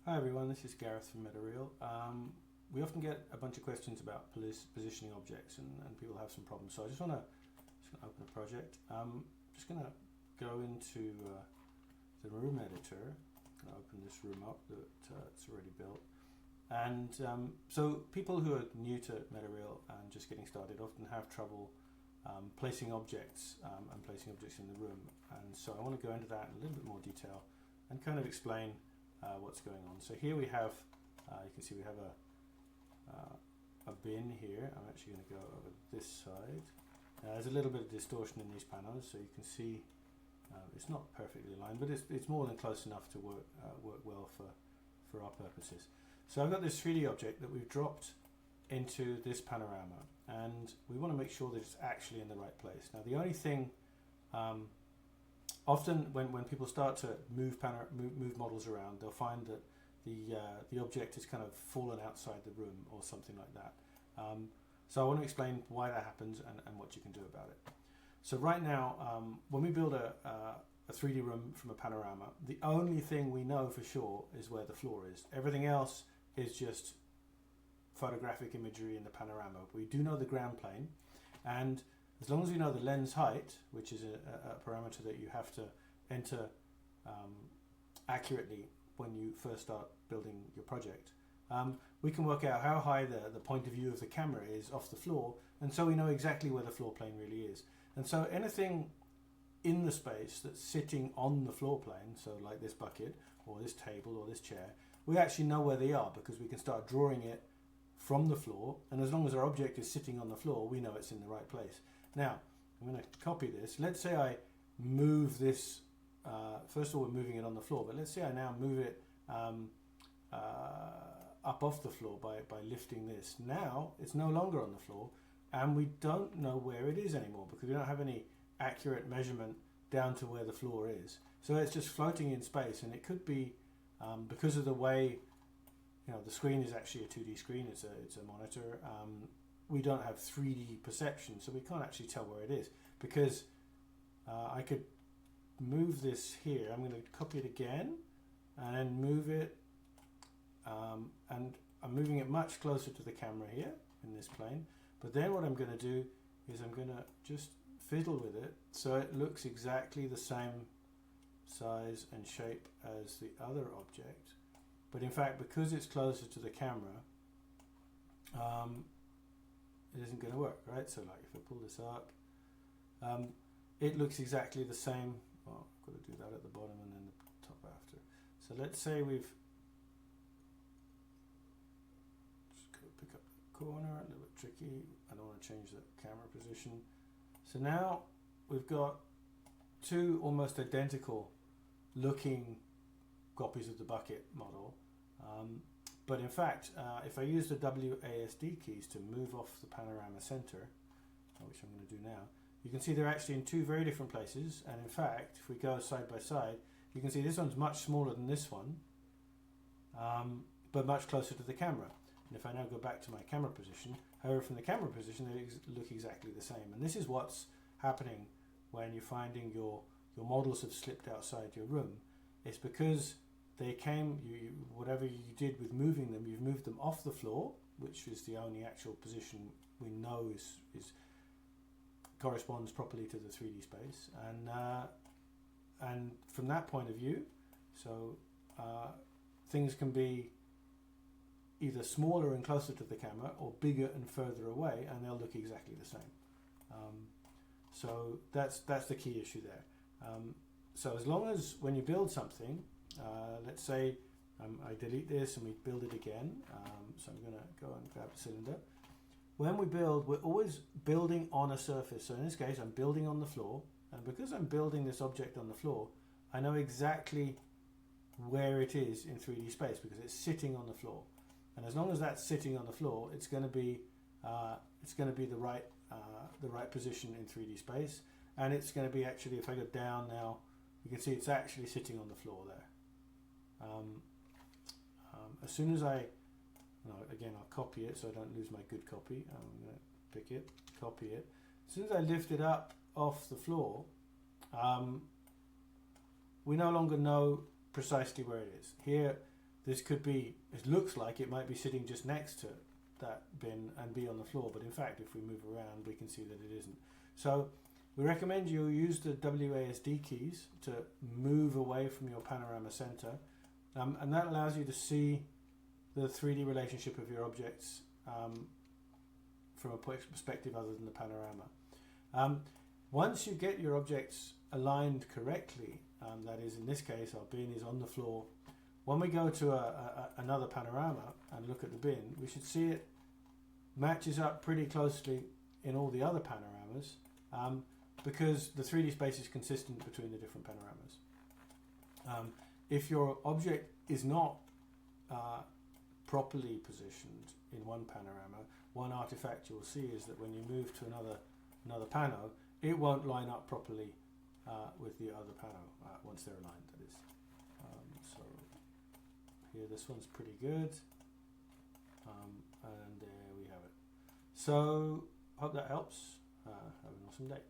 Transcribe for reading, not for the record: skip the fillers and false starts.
Hi everyone, this is Gareth from Metareal. We often get a bunch of questions about positioning objects and people have some problems. So I just want to open a project. I'm just going to go into the room editor. I'm going to open this room up that it's already built. And so people who are new to Metareal and just getting started often have trouble placing objects and placing objects in the room. And so I want to go into that in a little bit more detail and kind of explain what's going on. So here we have, you can see we have a bin here. I'm actually going to go over this side. There's a little bit of distortion in these panels, so you can see it's not perfectly aligned, but it's more than close enough to work well for our purposes. So I've got this 3D object that we've dropped into this panorama, and we want to make sure that it's actually in the right place. Now the only thing, often when people start to move models around, they'll find that the object is kind of fallen outside the room or something like that. So I want to explain why that happens and what you can do about it. So right now, when we build a 3D room from a panorama, the only thing we know for sure is where the floor is. Everything else is just photographic imagery in the panorama. We do know the ground plane, and as long as we know the lens height, which is a parameter that you have to enter accurately when you first start building your project, we can work out how high the point of view of the camera is off the floor, and so we know exactly where the floor plane really is. And so anything in the space that's sitting on the floor plane, so like this bucket or this table or this chair, we actually know where they are because we can start drawing it from the floor, and as long as our object is sitting on the floor, we know it's in the right place. Now, I'm going to copy this. Let's say I move this, first of all we're moving it on the floor, but let's say I now move it up off the floor by lifting this. Now, it's no longer on the floor, and we don't know where it is anymore because we don't have any accurate measurement down to where the floor is. So it's just floating in space, and it could be because of the way the screen is actually a 2D screen, it's a monitor. We don't have 3D perception, so we can't actually tell where it is. Because I could move this here, I'm going to copy it again, and then move it, and I'm moving it much closer to the camera here in this plane. But then what I'm going to do is I'm going to just fiddle with it so it looks exactly the same size and shape as the other object. But in fact, because it's closer to the camera, it isn't going to work, right? So like if I pull this up, it looks exactly the same. Well, I've got to do that at the bottom and then the top after. So let's say we've just got to pick up the corner, a little bit tricky. I don't want to change the camera position. So now we've got two almost identical looking copies of the bucket model. But in fact, if I use the WASD keys to move off the panorama center, which I'm going to do now, you can see they're actually in two very different places. And in fact, if we go side by side, you can see this one's much smaller than this one, but much closer to the camera. And if I now go back to my camera position, however, from the camera position, they look exactly the same. And this is what's happening when you're finding your models have slipped outside your room. It's because they came, whatever you did with moving them, you've moved them off the floor, which is the only actual position we know is corresponds properly to the 3D space, and from that point of view, so things can be either smaller and closer to the camera or bigger and further away, and they'll look exactly the same. So that's the key issue there. So as long as when you build something, let's say I delete this and we build it again, so I'm going to go and grab the cylinder. When we build, we're always building on a surface. So in this case, I'm building on the floor, and because I'm building this object on the floor, I know exactly where it is in 3D space because it's sitting on the floor. And as long as that's sitting on the floor, it's going to be the right position in 3D space, and it's going to be actually, if I go down now, you can see it's actually sitting on the floor there. As soon as again, I'll copy it so I don't lose my good copy. I'm going to pick it, copy it. As soon as I lift it up off the floor, we no longer know precisely where it is. Here, this could be, it looks like it might be sitting just next to that bin and be on the floor, but in fact if we move around we can see that it isn't. So we recommend you use the WASD keys to move away from your panorama center, and that allows you to see the 3D relationship of your objects from a perspective other than the panorama. Once you get your objects aligned correctly, that is, in this case our bin is on the floor, when we go to another panorama and look at the bin, we should see it matches up pretty closely in all the other panoramas, because the 3D space is consistent between the different panoramas. If your object is not properly positioned in one panorama, one artifact you'll see is that when you move to another pano, it won't line up properly with the other pano once they're aligned, that is. So here this one's pretty good, and there we have it. So hope that helps. Have an awesome day.